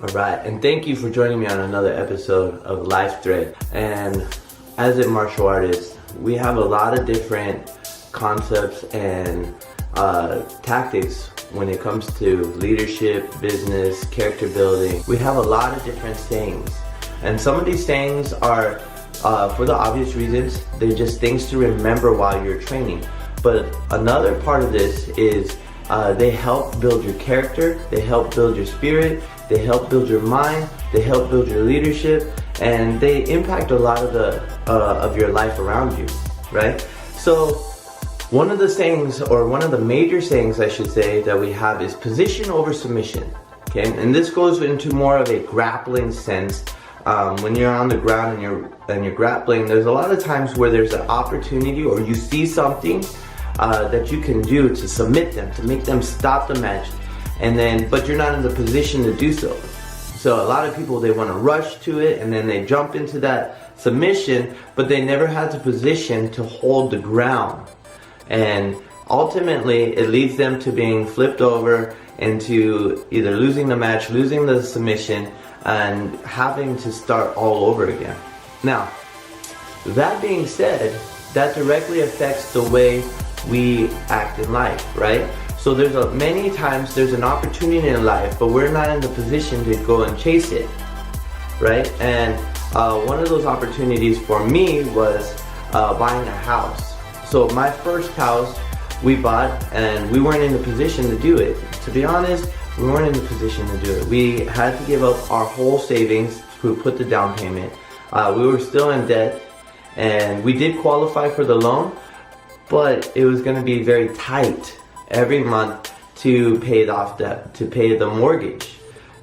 Alright, and thank you for joining me on another episode of Life Thread. And as a martial artist, we have a lot of different concepts and tactics when it comes to leadership, business, character building. We have a lot of different sayings. And some of these sayings are, for the obvious reasons, they're just things to remember while you're training. But another part of this is they help build your character, they help build your spirit, they help build your mind, they help build your leadership, and they impact a lot of the of your life around you, right? So one of the sayings, or one of the major sayings I should say, that we have is position over submission. Okay, and this goes into more of a grappling sense. When you're on the ground and you're grappling, there's a lot of times where there's an opportunity, or you see something that you can do to submit them, to make them stop the match, but you're not in the position to do so. So a lot of people, they want to rush to it and then they jump into that submission, but they never had the position to hold the ground. And ultimately, it leads them to being flipped over and to either losing the match, losing the submission, and having to start all over again. Now, that being said, that directly affects the way we act in life, right? So many times there's an opportunity in life, but we're not in the position to go and chase it, right? And one of those opportunities for me was buying a house. So my first house we bought, and we weren't in the position to do it. To be honest, we weren't in the position to do it. We had to give up our whole savings to put the down payment. We were still in debt, and we did qualify for the loan, but it was going to be very tight every month to pay the mortgage.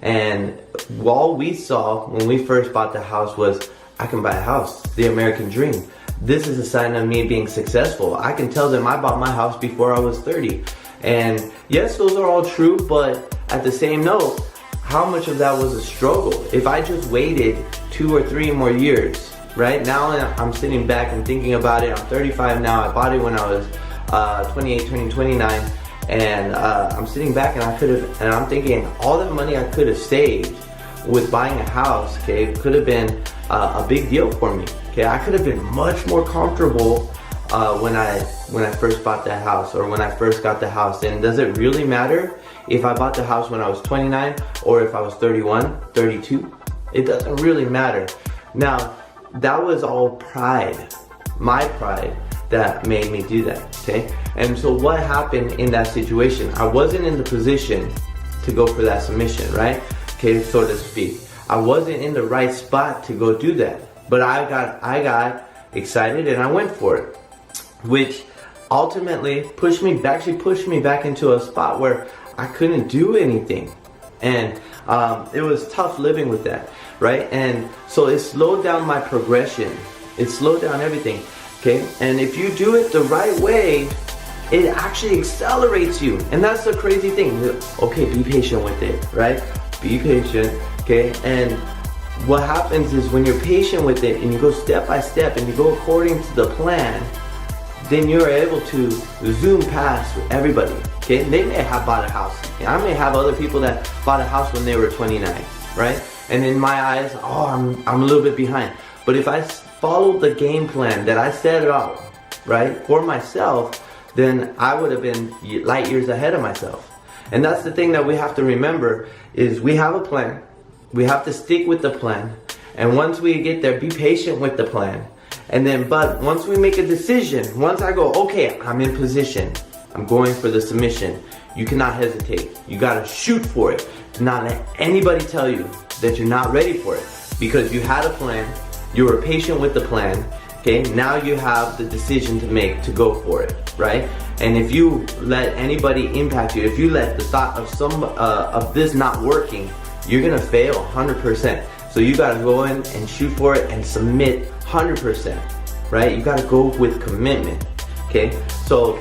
And all we saw when we first bought the house was, I can buy a house, the American dream. This is a sign of me being successful. I can tell them I bought my house before I was 30. And yes, those are all true, but at the same note, how much of that was a struggle? If I just waited 2 or 3 more years, right? Now I'm sitting back and thinking about it. I'm 35 now. I bought it when I was 28, turning 29, and I'm sitting back and I'm thinking all that money I could have saved with buying a house, okay, could have been a big deal for me. Okay, I could have been much more comfortable when I first bought that house, or when I first got the house. And does it really matter if I bought the house when I was 29 or if I was 31, 32? It doesn't really matter. Now, that was all pride, my pride, that made me do that, okay? And so what happened in that situation? I wasn't in the position to go for that submission, right? Okay, so to speak. I wasn't in the right spot to go do that. But I got excited and I went for it, which ultimately pushed me back into a spot where I couldn't do anything. And it was tough living with that, right? And so it slowed down my progression. It slowed down everything, okay? And if you do it the right way, it actually accelerates you. And that's the crazy thing. Okay, be patient with it, right? Be patient, okay? And what happens is when you're patient with it and you go step by step and you go according to the plan, then you're able to zoom past everybody, okay? They may have bought a house. I may have other people that bought a house when they were 29, right? And in my eyes, I'm a little bit behind. But if I followed the game plan that I set out, right, for myself, then I would have been light years ahead of myself. And that's the thing that we have to remember, is we have a plan. We have to stick with the plan. And once we get there, be patient with the plan. But once we make a decision, once I go, okay, I'm in position, I'm going for the submission, you cannot hesitate. You gotta shoot for it. Do not let anybody tell you that you're not ready for it, because you had a plan, you were patient with the plan, okay? Now you have the decision to make to go for it, right? And if you let anybody impact you, if you let the thought of this not working, you're gonna fail 100%. So you gotta go in and shoot for it and submit 100%, right? You gotta go with commitment, okay? So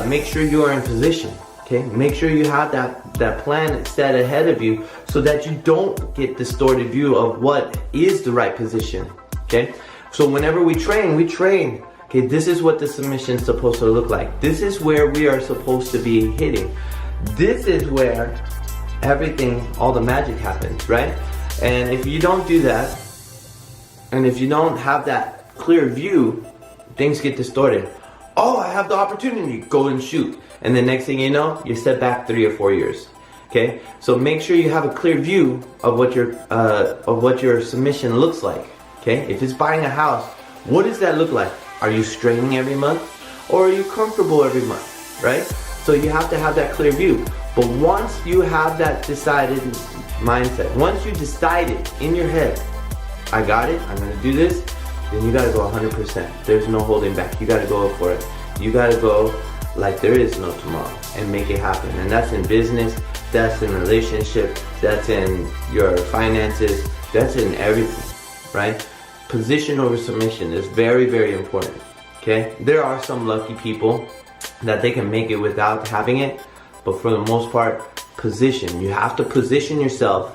make sure you are in position, okay? Make sure you have that plan set ahead of you so that you don't get distorted view of what is the right position, okay? So whenever we train, okay, this is what the submission is supposed to look like. This is where we are supposed to be hitting. This is where everything, all the magic happens, right? And if you don't do that, and if you don't have that clear view, things get distorted. Oh, I have the opportunity, go and shoot. And the next thing you know, you're set back 3 or 4 years. Okay, so make sure you have a clear view of what your submission looks like. Okay, if it's buying a house, what does that look like? Are you straining every month, or are you comfortable every month? Right? So you have to have that clear view. But once you have that decided mindset, once you decided in your head, I got it, I'm gonna do this, then you gotta go 100%. There's no holding back. You gotta go for it. You gotta go like there is no tomorrow and make it happen. And that's in business, that's in relationship, that's in your finances, that's in everything, right? Position over submission is very, very important, okay? There are some lucky people that they can make it without having it, but for the most part, position. You have to position yourself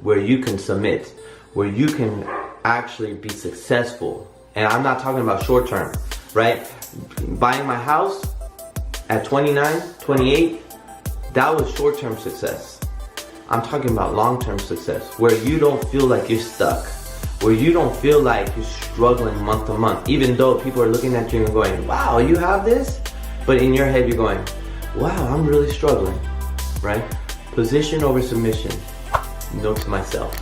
where you can submit, where you can actually be successful. And I'm not talking about short term, right? Buying my house at 29, 28, that was short-term success. I'm talking about long-term success, where you don't feel like you're stuck, where you don't feel like you're struggling month to month, even though people are looking at you and going, wow, you have this? But in your head, you're going, wow, I'm really struggling, right? Position over submission. Note to myself.